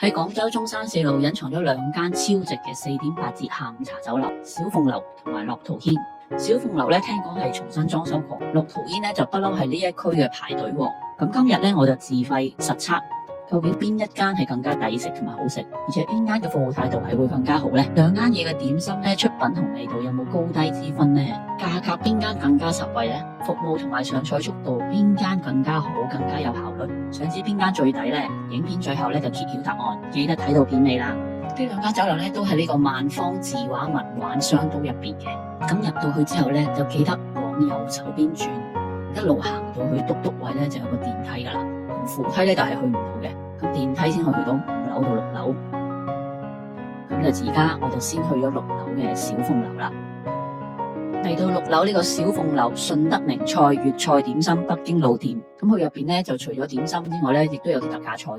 喺廣州中山四路隱藏咗兩間超值嘅4.8折下午茶酒樓，小鳳樓同埋樂淘軒。小鳳樓咧聽講係重新裝修過，樂淘軒咧就不嬲係呢一區嘅排隊王。咁今日咧我就自費實測，究竟邊一間係更加抵食同埋好食，而且邊間嘅服務態度係會更加好呢？兩間嘢嘅點心咧出品同味道有冇高低之分呢？價格邊間更加實惠呢？服務同埋上菜速度邊間更加好，更加有效率？想知邊間最抵呢？影片最後咧就揭曉答案，記得睇到片尾啦！呢兩間酒樓咧都係呢個萬方字畫文玩商都入邊嘅。咁入到去之後咧就記得往右手邊轉，一路行到去篤篤位咧就有個電梯噶啦。扶梯咧就係去唔到嘅，咁電梯先可以去到5樓到6樓。咁就而家我就先去咗6樓嘅小鳳樓啦。嚟到6樓呢個小鳳樓順德名菜粵菜點心北京路店，咁佢入邊咧就除咗點心之外咧，亦都有啲特價菜。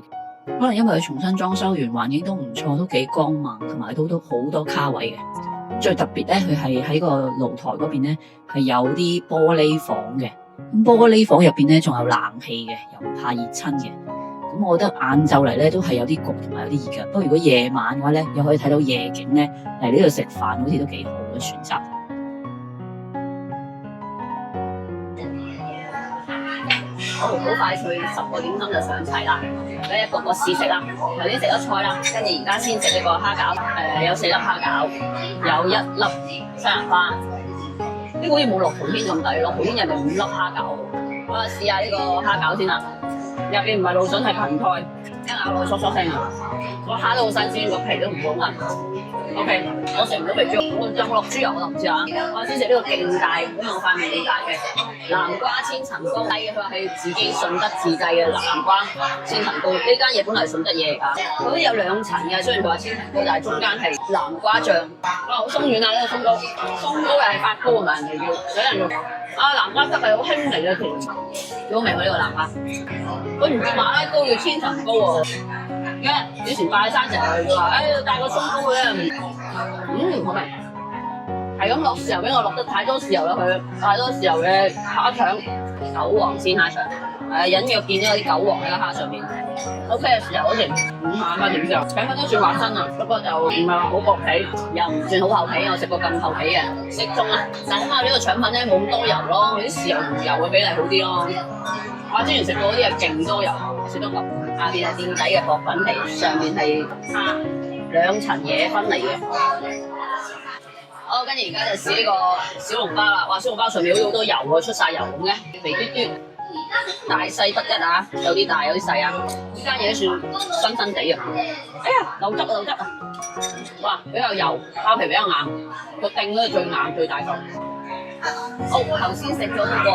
可能因為佢重新裝修完，環境都唔錯，都幾光猛，同埋都好多卡位嘅。最特別咧，佢係喺個露台嗰邊咧係有啲玻璃房嘅。咁玻璃房入邊咧仲有冷氣嘅，又唔怕熱親嘅。咁我覺得晏晝嚟咧都係有啲焗同埋有啲熱嘅。不過如果夜晚嘅話咧，又可以睇到夜景咧，嚟呢度食飯好似都幾好嘅選擇。好快脆，10個點心就上齊啦。一個個試食啦，頭先食咗菜啦，跟住而家先食呢個蝦餃。有4粒蝦餃，有1粒西蘭花。呢個好似冇樂淘軒咁抵，樂淘軒入面5粒蝦餃。我試下呢個蝦餃先啦，入邊唔係蘆筍係芹菜，一咬落去嗦嗦聲啊！個蝦都好新鮮，個皮都唔好韌。OK， 我食唔到肥豬肉，有冇落豬油我就唔知啊。我先食呢個勁大，因為我塊面勁大嘅南瓜千層糕，佢話係自己順德自製嘅南瓜千層糕。呢間嘢本來係順德嘢嚟㗎，佢都有2層嘅，雖然佢話千層糕，但係中間係南瓜醬。哇，好鬆軟啊！呢個鬆糕，鬆糕又係發糕啊嘛，人哋叫有人用。南瓜汁係好輕微嘅甜，幾好味喎呢個南瓜。佢唔叫馬拉糕，叫千層糕喎。以前拜山成日佢話，帶個鬆糕去咧，好味。係咁落豉油俾我落得太多豉油啦，佢太多豉油嘅蝦腸，韭黃鮮蝦腸。隱約見到有啲韭黃喺個蝦上面。OK 嘅豉油好似5下嘛，點知啊？餅粉都算滑身啊，不過就唔係話好薄皮，又唔算好厚皮。我食過咁厚皮嘅，適中啦。但係起碼呢個腸粉咧冇咁多油咯，啲豉油同油嘅比例好啲咯。我之前食過嗰啲係勁多油，食得咁。下邊係墊底嘅薄粉皮，上面係蝦，2層嘢分離嘅。好，跟住而家就試呢個小籠包啦。哇，小籠包上面好多油喎，出晒油咁嘅，肥嘟嘟，大細不一啊，有啲大有啲細啊。呢間嘢算新新地啊。哎呀，漏汁啊漏汁啊！哇，比較油，包皮比較硬，個丁咧最硬最大嚿。頭先食咗嗰個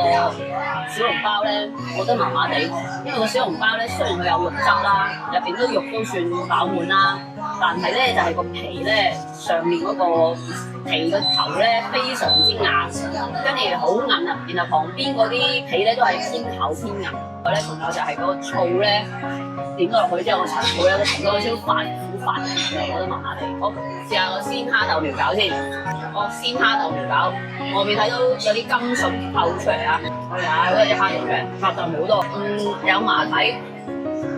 小籠包咧，我覺得麻麻地，因為個小籠包咧雖然佢有肉汁啦，入邊啲肉都算飽滿啦，但係咧就係個皮咧上面嗰個皮個頭咧非常之硬，跟住好韌啊，然後旁邊嗰啲皮咧都係偏厚偏硬。仲有就係嗰個醋咧點咗落去之後，個陳醋咧同咗少少發苦發嘅，我覺得麻麻地。好，試下個鮮蝦豆苗餃先。鮮蝦豆苗餃，外面睇到有啲金筍透出嚟啊！我哋嗰隻蝦蓉嘅蝦豆苗好多，有麻底，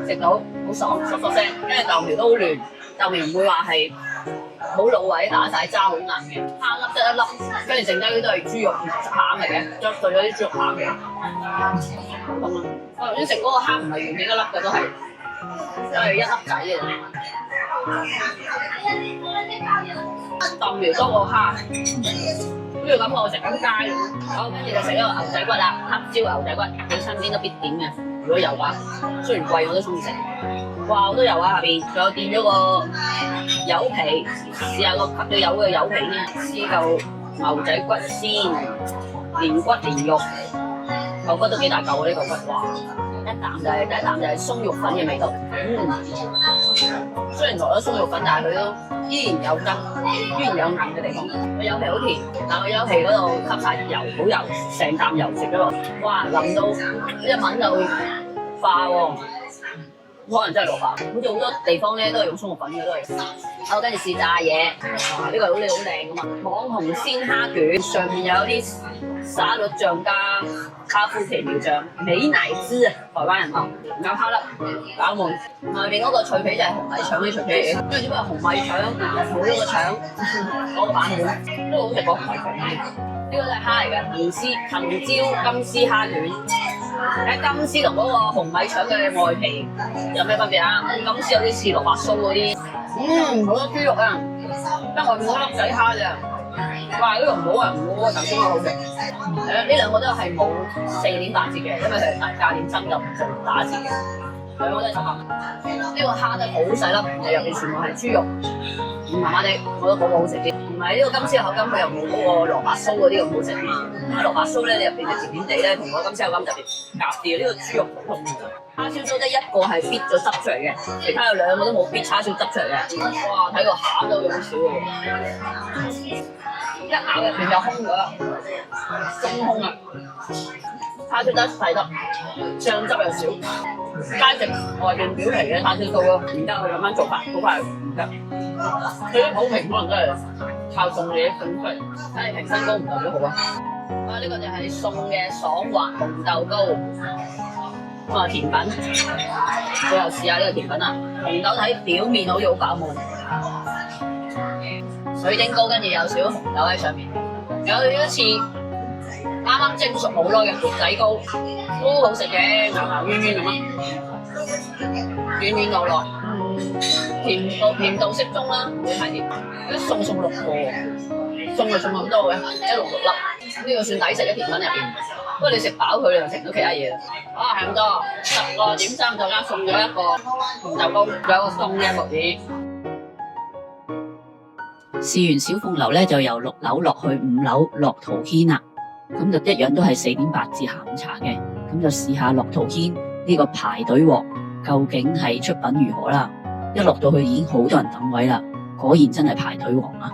食到好爽，嗦嗦聲。因為豆苗都好嫩，豆苗唔會話係好老或者打晒渣好硬嘅，蝦粒得1粒，跟住剩低嗰啲都係豬肉餡嚟嘅，剁碎咗啲豬肉餡嘅。我頭先食嗰個蝦唔係完整1粒嘅，都係1粒仔嘅。豆苗多過蝦，跟住咁我食緊街。好，跟住就食一個牛仔骨啦，黑椒牛仔骨，你身邊都必點嘅。如果有話，雖然貴我都中意食。哇，好多油啊下邊，仲有墊咗個柚皮，試下個吸咗油嘅柚皮先。試嚿牛仔骨先，連骨連肉，嚿骨都幾大嚿啊呢嚿骨，哇！第一啖就係鬆肉粉嘅味道。雖然落咗鬆肉粉，但係佢都依然有根，依然有硬嘅地方。個柚皮好甜，但係個柚皮嗰度吸晒油，好油，成啖油食咗落，哇！淋到一聞就化喎。可能真係落吧。好似好多地方咧都係用鬆肉粉嘅都係。好，跟住試炸嘢，哇！呢個好靚噶嘛，網紅鮮蝦卷，上面有啲沙律醬加卡夫奇妙醬，美乃滋啊，台灣人講，有蝦粒攪拌，外邊嗰個脆皮就係紅米腸啲脆皮嚟嘅，因為點解紅米腸冇咗個腸嗰個版本都好食過紅米腸。呢個都係蝦嚟嘅，藤椒金絲蝦卷。喺金絲同嗰個紅米腸嘅外皮有咩分別啊？金絲有啲似蘿蔔酥嗰啲，好多豬肉啊，得外面嗰粒仔蝦咋。哇！呢個唔好啊，唔好啊，頭先個好食。呢兩個都係冇4.8折嘅，因為佢係特價店真就唔做打折嘅。兩個都係700蚊。呢個蝦真係好細粒，入邊全部係豬肉，麻麻地，我覺得嗰個好食啲。唔係呢個金絲口感，佢又冇嗰個蘿蔔酥嗰啲咁好食啲。蘿蔔酥咧，你入邊嘅甜甜地咧，同嗰個金絲口感特別夾啲。呢個豬肉普通嘅，叉燒酥得一個係搣咗汁出嚟嘅，其他有兩個都冇搣叉燒汁出嚟嘅。哇！睇個餡都好少喎，一咬入邊就空咗，中空啊！叉燒得細粒，醬汁又少，齋食外邊表皮嘅叉燒酥咯。然之後佢咁樣做法，好快唔得。佢啲普評可能都係靠送嘢送出嚟，但係評分高唔代表好啊。啊！呢個就係送嘅爽滑紅豆糕，甜品。最後試下呢個甜品啊！紅豆睇表面好似好飽滿，水晶糕跟住有少少紅豆喺上面，有一次啱啱蒸熟好耐嘅缽仔糕，都好食嘅，咬咬軟軟咁啊，軟軟糯糯，甜度適中啦，唔會太甜。一送6個，送就送咁多嘅，一籠6粒，呢個算抵食嘅甜品入邊。不過你食飽佢，你就食唔到其他嘢啦。係咁多10個點心，再加送咗一個紅豆糕，仲有個送嘅木耳。試完小鳳樓咧，就由6樓落去5樓樂陶軒啦。咁就一樣都係4.8折下午茶嘅。咁就試下樂陶軒呢個排隊鑊，究竟係出品如何啦？一落到去已經好多人等位啦，果然真係排隊王啊！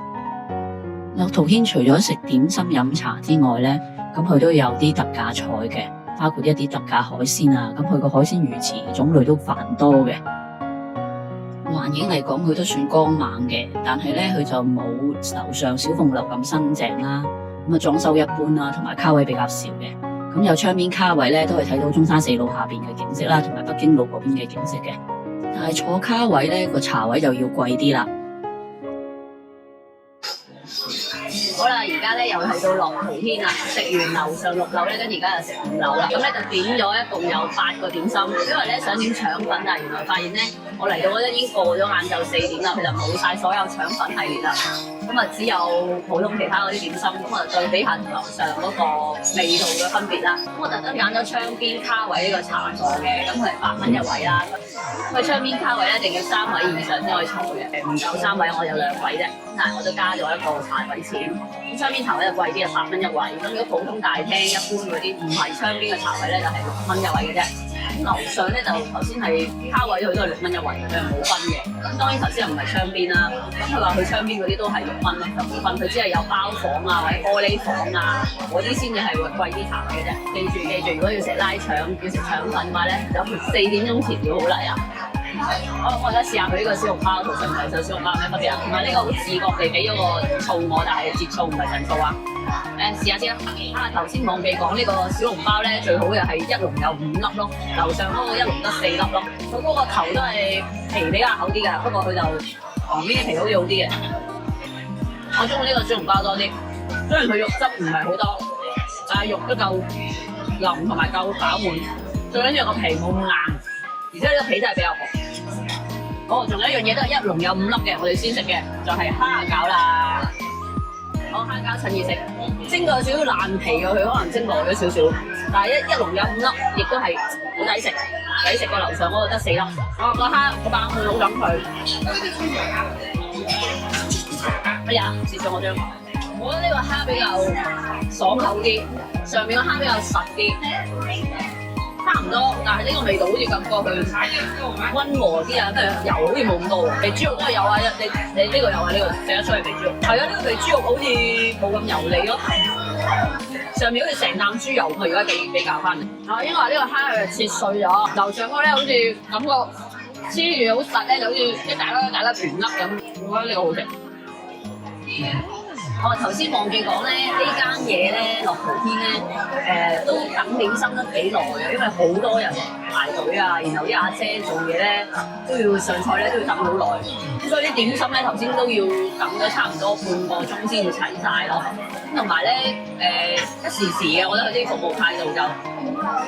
樂陶軒除咗食點心飲茶之外咧，咁佢都有啲特價菜嘅，包括一啲特價海鮮啊。咁佢個海鮮魚池種類都繁多嘅。環境嚟講，佢都算光猛嘅，但係咧佢就冇樓上小鳳樓咁新淨啦。咁啊裝修一般啦，同埋卡位比較少嘅。咁有窗邊卡位咧，都係睇到中山四路下邊嘅景色啦，同埋北京路嗰邊嘅景色嘅。但係坐卡位咧，個茶位就要貴啲啦。好啦，而家咧又去到樂陶軒啦，食完樓上6樓咧，跟住而家又食5樓啦。咁咧就點咗一共有8個點心，因為咧想點腸粉，但係原來發現咧我嚟到嗰陣已經過咗晏晝4點啦，佢就冇晒所有腸粉系列啦。咁啊只有普通其他嗰啲點心，咁我就對比下樓上嗰個味道嘅分別啦。咁我特登揀咗窗邊卡位呢個茶座嘅，咁佢係8蚊一位啦。佢窗邊卡位咧一定要3位以上先可以坐嘅，唔夠3位我有2位啫，但係我都加咗一個茶位錢。咁窗邊茶位就貴啲啊，8蚊一位。咁如果普通大廳一般嗰啲唔係窗邊嘅茶位咧，就係6蚊一位嘅啫。咁樓上咧就頭先係卡位，佢都係6蚊一位，佢係冇分嘅。咁當然頭先又唔係窗邊啦，咁佢話佢窗邊嗰啲都係6蚊咯，就冇分。佢只係有包房啊或者玻璃房啊嗰啲先至係會貴啲茶位嘅啫。記住，如果要食拉腸要食腸粉嘅話咧，有4點鐘前要好嚟啊！我而家試下佢呢個小籠包同上面就小籠包有咩分別啊？唔係呢個好自覺地俾咗個醋我，但係節醋唔係陣醋啊！試下先啦。頭先忘記講呢個小籠包咧，最好嘅係一籠有5粒咯，樓上嗰個一籠得4粒咯。佢嗰個頭都係皮比較厚啲㗎，不過佢就旁邊嘅皮好似好啲嘅。我中意呢個小籠包多啲，雖然佢肉汁唔係好多，但係肉都夠腍同埋夠飽滿，最緊要個皮冇咁硬，而且呢個皮真係比較薄。仲有一樣嘢都係一籠有5粒嘅，我哋先食嘅就係蝦餃啦。蝦餃趁熱食，蒸到有少少爛皮嘅，佢可能蒸耐咗少少，但係一籠有5粒，亦都係好抵食，抵食過樓上嗰個得4粒。個蝦個爆滿好等佢。哎呀，切咗我張。我覺得呢個蝦比較爽口啲，上面個蝦比較實啲。差唔多，但係呢個味道好似感覺佢溫和啲啊，跟住油好似冇咁多喎。肥豬肉都有啊，你呢個有啊，呢個食得出係肥豬肉。係啊，呢個肥豬肉好似冇咁油膩咯，上面好似成啖豬油。我而家比較翻，應該話呢個蝦係切碎咗，樓上嗰個咧好似感覺黐住好實咧，就好似一大粒圓粒咁，我覺得呢個好食。我頭先忘記講咧，呢間嘢咧，樂淘天咧，都等點心得幾耐啊，因為好多人排隊啊，然後啲阿姐做嘢咧都要上菜咧，都要等好耐，咁所以啲點心咧頭先都要等咗差唔多半個鐘先至齊晒咯。咁同埋咧，一時時嘅，我覺得佢啲服務態度就，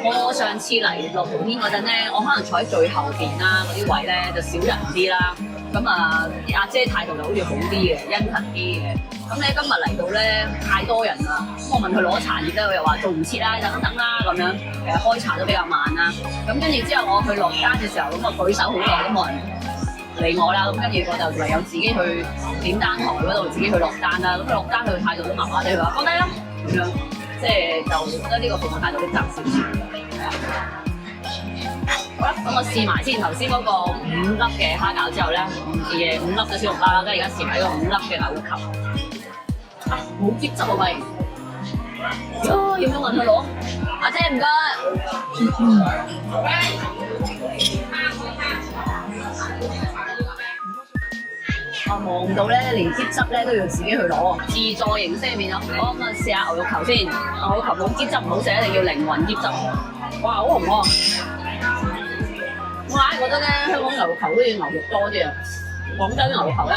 我上次嚟樂淘天嗰陣咧，我可能坐喺最後邊啦，嗰啲位咧就少人啲啦。咁啊，阿姐態度就好似好啲嘅，殷勤啲嘅。咁咧今日嚟到咧太多人啦，咁我問佢攞茶葉咧，佢又話做唔切啦，等等啦咁樣。開茶都比較慢啦。咁跟住之後我去落單嘅時候，咁我舉手好耐都冇人理我啦。咁跟住我就唯有自己去點單台嗰度自己去落單啦。咁落單佢態度都麻麻地，佢話放低啦咁樣，即係就覺得呢個服務態度都爭少少。好啦，咁我試埋先頭先嗰個5粒嘅蝦餃之後咧，5粒嘅小籠包啦，跟住而家試埋個5粒嘅牛肉球。啊，冇醃汁啊喂！要唔要問佢攞？阿姐唔該。我望到咧，連醃汁咧都要自己去攞，自助形式麵咯。我咁啊試下牛肉球先，牛肉球冇醃汁唔好食，一定要靈魂醃汁。哇，好紅喎！我硬係覺得咧，香港牛肉球好似牛肉多啲啊。廣州啲牛肉球咧，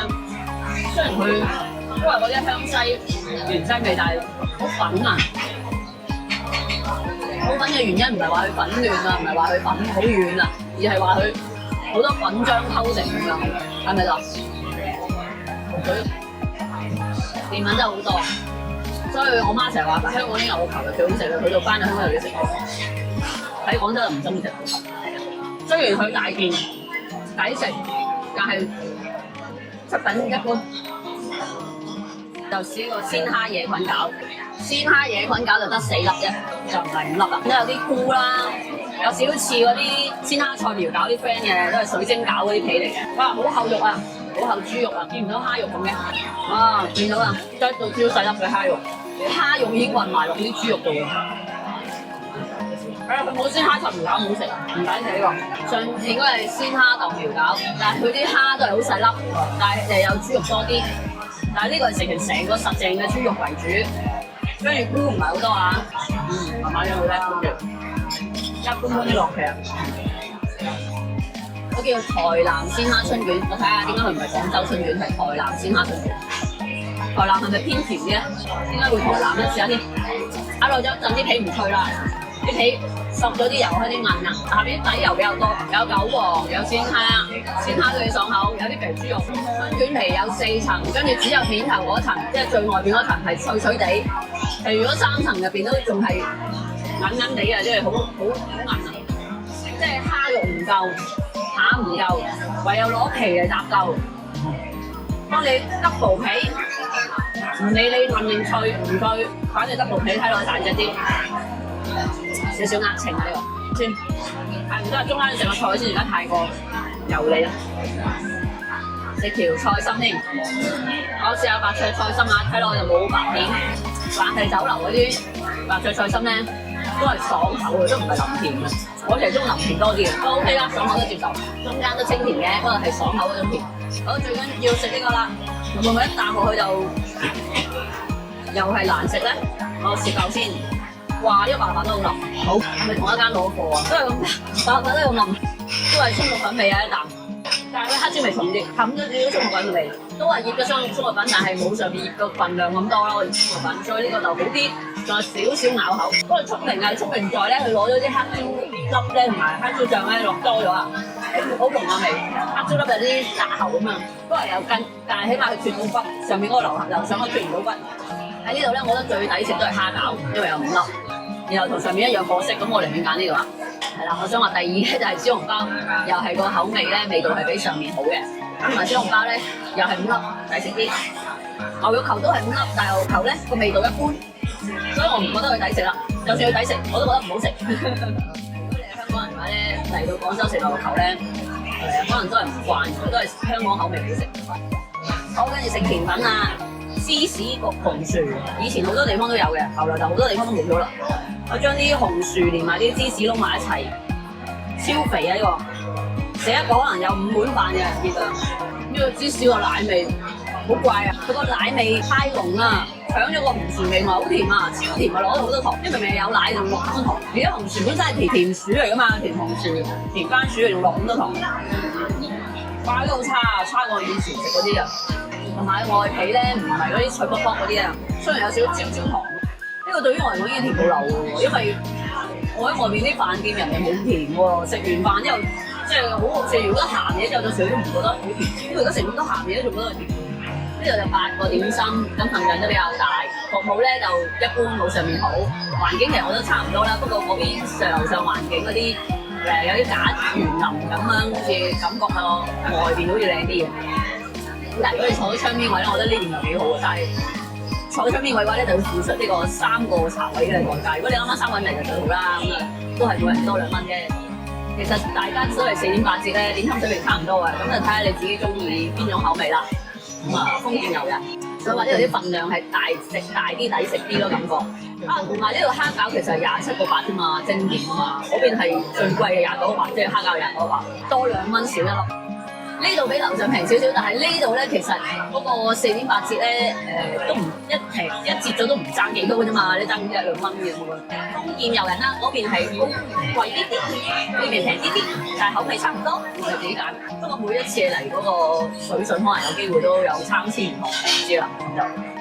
雖然佢都係嗰啲香西原西味，但係好粉啊！好粉嘅原因唔係話佢粉嫩啊，唔係話佢粉好軟啊，而係話佢好多粉漿溝成咁樣，係咪就？澱粉真係好多，所以我媽成日話香港啲牛肉球就最好食嘅，去到翻咗香港又要食過。喺廣州就唔中意食牛肉球。雖然佢大件抵食，但係質品一般。就試個鮮蝦野菌餃，鮮蝦野菌餃就得4粒啫，就唔係5粒啦。都有啲菇啦，有少少似嗰啲鮮蝦菜苗餃啲 friend 嘅，都係水晶餃嗰啲皮嚟嘅。哇，好厚肉啊，好厚豬肉啊，見唔到蝦肉咁嘅？啊，見到啦，得到超細粒嘅蝦肉，蝦肉已經混埋落啲豬肉度啦。佢冇鮮蝦豆苗餃唔好食啊，唔抵死喎。上次應該係鮮蝦豆苗餃，但係佢啲蝦都係好細粒，但係有豬肉多啲。但係呢個係成個實淨嘅豬肉為主，跟住菇唔係好多啊。慢慢有好叻跟住，一般般啲落嘅。嗰叫台南鮮蝦春卷，我睇下點解佢唔係廣州春卷，係台南鮮蝦春卷。台南係咪偏甜啲咧？點解會台南咧？試下先。咬落咗一陣啲皮唔脆啦，啲皮索咗啲油，開啲韌啊。下邊底油比較多，有韭黃，有鮮蝦對爽口，有啲肥豬肉。春卷皮有4層，跟住只有面頭嗰層，即係最外邊嗰層係脆脆地，其餘嗰3層入邊都仲係韌韌地嘅，即係好韌啊！即係蝦肉唔夠，餡唔夠，唯有攞皮嚟搭夠。當你 double 皮，唔理你韌定脆唔脆，反正 double 皮睇落去大隻啲，少少壓情啊呢個先。係唔得，中間成個菜先，而家太過油膩啦。食條菜心添，我試下白灼菜心啊，睇落去就冇白片，但係酒樓嗰啲白灼菜心咧都係爽口嘅，都唔係腍甜嘅。我其實中意腍甜多啲嘅，都 OK 啦，爽口都接受，中間都清甜嘅，不過係爽口嗰種甜。好，最緊要食呢個啦，會唔會一啖落去就又係難食咧？我試夠先。哇！呢個白飯都好腍，好係咪同一間攞貨啊？都係咁，白飯都係咁腍，都係葱肉粉味啊一啖。但係佢黑椒味重啲，冚咗少少葱肉粉嘅味，都係醃咗葱肉粉，但係冇上面醃個份量咁多啦。我醃葱肉粉，所以呢個就好啲，仲有少少咬口。不過聰明啊，聰明在咧，佢攞咗啲黑椒粒咧同埋黑椒醬咧落多咗啊，好濃嘅味。黑椒粒有啲辣喉咁樣，不過有根，但係起碼佢脫到骨，上面嗰個流流上佢脫唔到骨。喺呢度咧，我覺得最抵食都係蝦餃，因為有5粒，然後同上面一樣可惜，咁我寧願揀呢個啦。係啦，我想話第二咧就係小籠包，又係個口味咧味道係比上面好嘅。咁同埋小籠包咧又係5粒，抵食啲。牛肉球都係5粒，但係牛肉球咧個味道一般，所以我唔覺得佢抵食啦。就算佢抵食，我都覺得唔好食。如果你係香港人嘅話咧，嚟到廣州食牛肉球咧，可能都係唔慣，都係香港口味好食。好，跟住食甜品啊！芝士焗紅薯，以前好多地方都有嘅，後來就好多地方都冇咗啦。我將啲紅薯連埋啲芝士撈埋一齊，超肥啊呢個！食一個可能有5碗飯嘅熱量。呢個芝士個奶味好怪啊！佢個奶味太濃啦，搶咗個紅薯味，好甜啊，超甜啊，攞咗好多糖。因為明明有奶就落咁多糖，而家紅薯本身係甜薯嚟噶嘛，甜紅薯、甜番薯，仲落咁多糖，哇！都好差啊，差過以前食嗰啲啊。同埋外皮咧，唔係嗰啲脆卜卜嗰啲啊，雖然有少少焦焦糖。呢個對於我嚟講已經甜到流喎，因為我喺外邊啲飯店人哋冇甜喎，食完飯之後即係好食完好多鹹嘢之後，就少都唔覺得好甜。因為而家食咁多鹹嘢都仲覺得係甜。呢度就8個點心，咁份量都比較大，服務咧就一般，冇上面好。環境其實我都差唔多啦，不過嗰邊樓上環境嗰啲有啲假園林咁樣，好似感覺個外邊好似靚啲嘅。但係如果你坐喺窗邊位咧，我覺得呢邊就幾好啊，但係坐喺窗邊位嘅話咧，就要付出呢個3個茶位嘅代價。如果你啱啱3位咪就最好啦，咁啊都係每人多2蚊嘅。其實大家都係4.8折咧，點心水平差唔多嘅，咁就睇下你自己中意邊種口味啦。咁啊，豐儉由人，所以話呢度啲份量係大啲抵食啲咯，感覺。啊，同埋呢度蝦餃其實係27個8啫嘛，正點啊嘛，嗰邊係最貴嘅29個8，即係蝦餃29個8，多2蚊少1粒。呢度比樓上平少少，但係呢度咧其實嗰個4.8折咧，都唔一折咗都唔爭幾多嘅啫嘛，你爭1-2蚊嘅喎。豐儉由人啦，嗰邊係貴啲啲，呢邊平啲啲，但係口味差唔多，我哋自己揀。不過每一次嚟嗰個水準可能有機會都有參差唔同，唔知啦咁就。